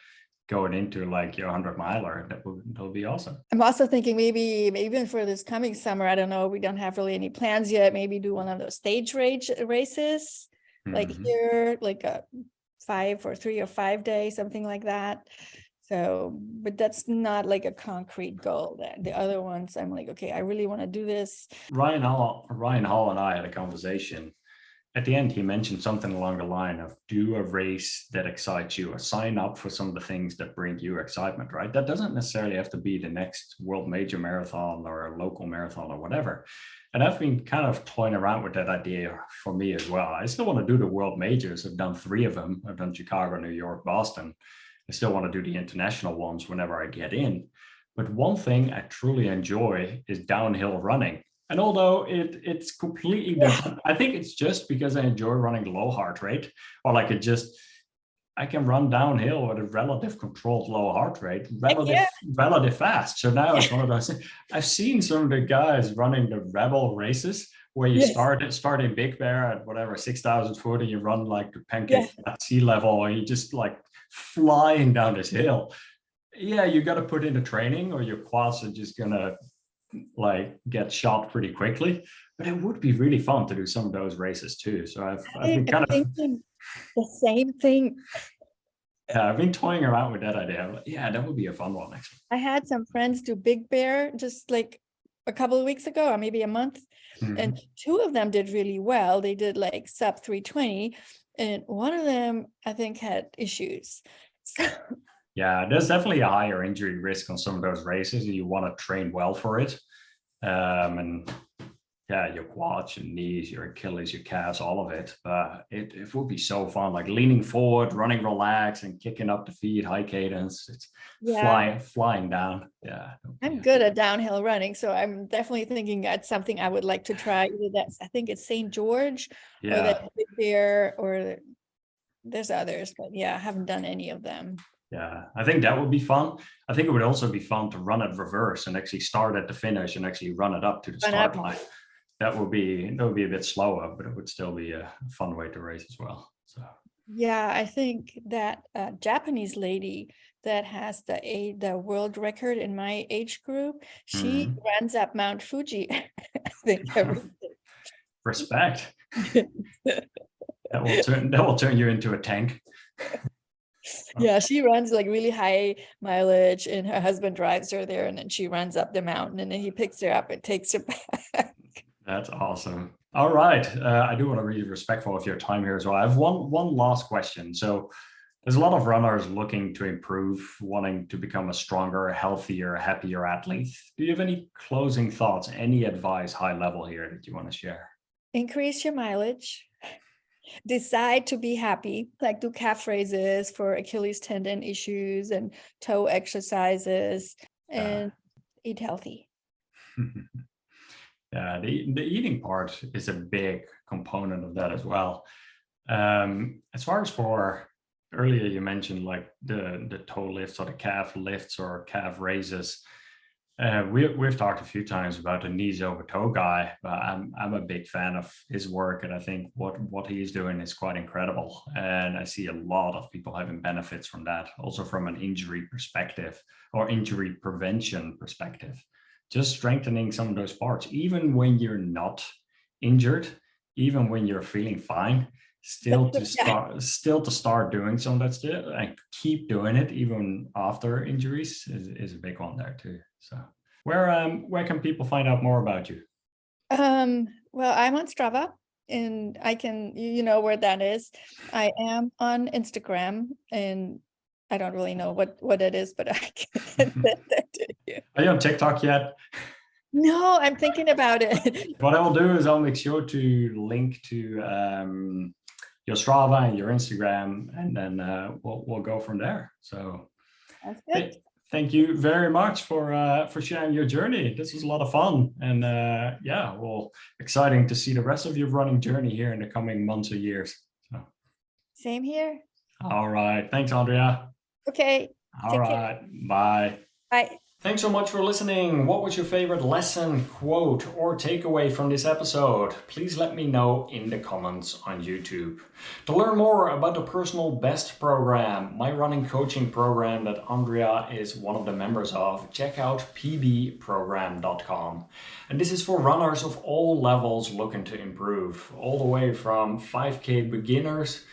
going into like your 100-miler, that'll be awesome. I'm also thinking maybe even for this coming summer, I don't know, we don't have really any plans yet. Maybe do one of those stage races, like here, like a 5 or 3 or 5 day, something like that. So, but that's not like a concrete goal. That the other ones, I'm like, okay, I really want to do this. Ryan Hall and I had a conversation. At the end, he mentioned something along the line of do a race that excites you, or sign up for some of the things that bring you excitement, right? That doesn't necessarily have to be the next world major marathon or a local marathon or whatever. And I've been kind of toying around with that idea for me as well. I still want to do the world majors. I've done 3 of them. I've done Chicago, New York, Boston. I still want to do the international ones whenever I get in. But one thing I truly enjoy is downhill running. And although it's completely different, I think it's just because I enjoy running low heart rate, or like I can run downhill at a relative controlled low heart rate, relative fast. So now it's one of those things. I've seen some of the guys running the rebel races where you start in Big Bear at whatever 6,000 foot, and you run like the pancake at sea level, and you just like flying down this hill. Yeah, you got to put in the training, or your quads are just gonna like get shot pretty quickly. But it would be really fun to do some of those races too. So I've been kind of thinking the same thing. Yeah, I've been toying around with that idea. Yeah, that would be a fun one actually. I had some friends do Big Bear just like a couple of weeks ago, or maybe a month, and 2 of them did really well. They did like sub 320, and one of them I think had issues. So yeah, there's definitely a higher injury risk on some of those races, and you want to train well for it. And yeah, your quads, your knees, your Achilles, your calves, all of it. But it would be so fun, like leaning forward, running relaxed, and kicking up the feet, high cadence. It's flying down. Yeah, I'm good at downhill running, so I'm definitely thinking that's something I would like to try. Either I think it's St. George, or that Big Bear, or there's others, but yeah, I haven't done any of them. Yeah, I think that would be fun. I think it would also be fun to run it reverse and actually start at the finish and actually run it up to the start line. That would be a bit slower, but it would still be a fun way to race as well. So yeah, I think that Japanese lady that has the world record in my age group, she runs up Mount Fuji. I think every day. Respect. That will turn you into a tank. Yeah, she runs like really high mileage, and her husband drives her there, and then she runs up the mountain, and then he picks her up and takes her back. That's awesome. All right. I do want to be respectful of your time here as well. I have one last question. So there's a lot of runners looking to improve, wanting to become a stronger, healthier, happier athlete. Do you have any closing thoughts, any advice high level here that you want to share? Increase your mileage. Decide to be happy, like do calf raises for Achilles tendon issues and toe exercises, and eat healthy. Yeah, the eating part is a big component of that as well. As far as for earlier, you mentioned like the toe lifts or the calf lifts or calf raises. We've talked a few times about the knees over toe guy, but I'm a big fan of his work, and I think what he's doing is quite incredible. And I see a lot of people having benefits from that, also from an injury perspective or injury prevention perspective. Just strengthening some of those parts, even when you're not injured, even when you're feeling fine, still to start doing some of that stuff and keep doing it even after injuries is a big one there too. So where can people find out more about you? Well, I'm on Strava, and I can, you know where that is. I am on Instagram, and I don't really know what it is, but I can send that to you. Are you on TikTok yet? No, I'm thinking about it. What I will do is I'll make sure to link to your Strava and your Instagram, and then we'll go from there. So that's good. Thank you very much for sharing your journey. This was a lot of fun, and yeah, well, exciting to see the rest of your running journey here in the coming months or years. So. Same here. All right. Thanks, Andrea. Okay. All right. Bye. Bye. Thanks so much for listening. What was your favorite lesson, quote, or takeaway from this episode? Please let me know in the comments on YouTube. To learn more about the Personal Best program, my running coaching program that Andrea is one of the members of, check out pbprogram.com. And this is for runners of all levels looking to improve, all the way from 5K beginners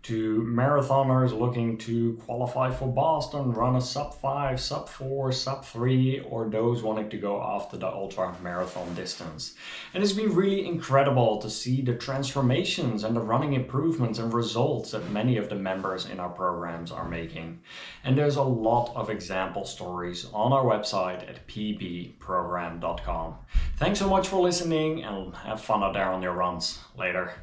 to marathoners looking to qualify for Boston, run a sub 5, sub 4, sub 3, or those wanting to go after the ultra marathon distance. And it's been really incredible to see the transformations and the running improvements and results that many of the members in our programs are making. And there's a lot of example stories on our website at pbprogram.com. Thanks so much for listening, and have fun out there on your runs. Later.